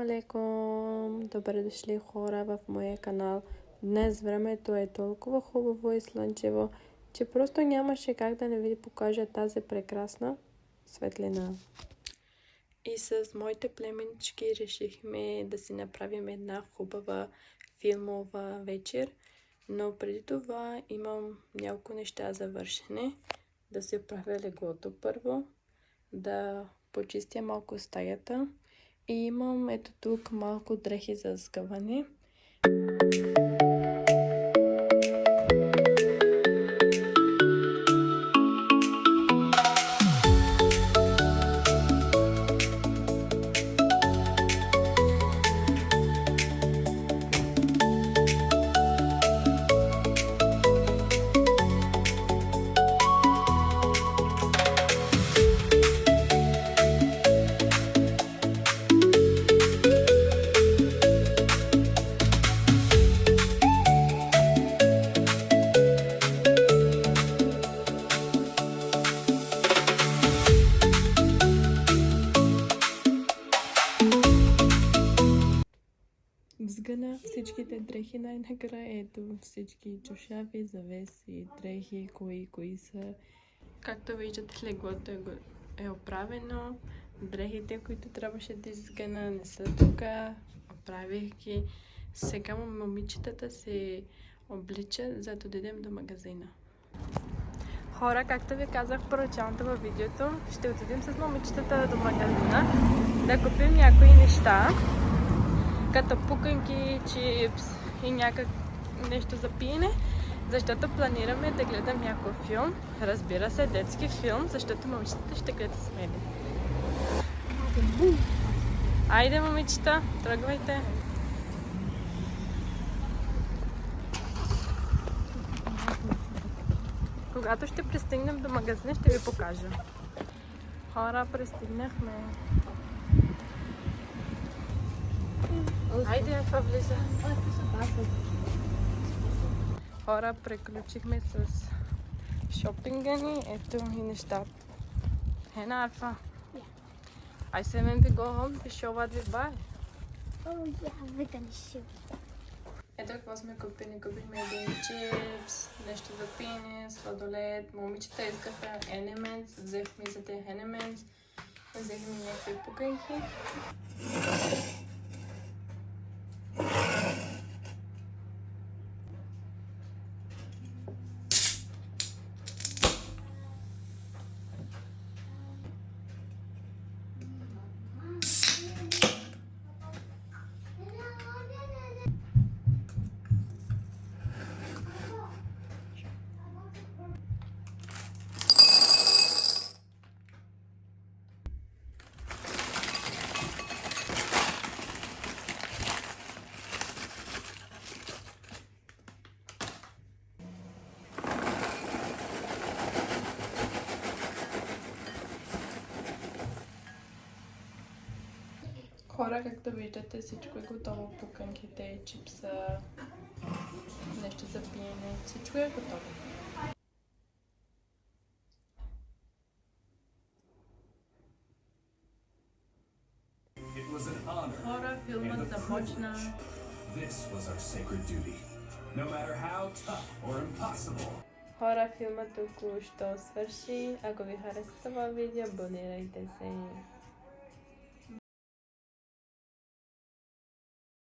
алейкум! Добре дошли хора в моя канал. Днес времето е толкова хубаво и слънчево, че просто нямаше как да не ви покажа тази прекрасна светлина. И с моите племенички решихме да си направим една хубава филмова вечер. Но преди това имам няколко неща за вършене. Да си оправя леглото първо, да почистя малко стаята. И имам ето тук малко дрехи за сгъване. Сгъна всичките дрехи най-накрая. Ето всички чушави, завеси, дрехи, кои са. Както виждате, леглото е оправено. Дрехите, които трябваше да изгъна, не са тук. Оправих ги. Сега момичетата се обличат, за да дойдем до магазина. Хора, както ви казах в първоначалното във видеото, ще отидем с момичетата до магазина да купим някои неща, като пуканки, чипс и нещо за пиене, защото планираме да гледам някой филм. Разбира се, детски филм, защото момичетата ще гледат с мен. Айде, момичета, тръгвайте! Когато ще пристигнем до магазина, ще ви покажа. Хора, пристигнахме. Айде, Алфа, влиза. Хора, приключихме с шопинга ни. Ето и неща. Hena, Alpha. Yeah. I said when we go home, we show what we buy. Oh yeah, we're gonna show. Ето какво сме купили. Купихме един чипс, нещо за пиене, сладолед. Момичета искаха N&M's. Взехме за те N&M's. Взехме някакви пуканки. Хора, както виждате, всичко е готово. Пуканките, чипса, нещо за пиене, всичко е готово. Хора, филмът започна. Хора, филмът току-що свърши. Ако ви хареса това видео, абонирайте се.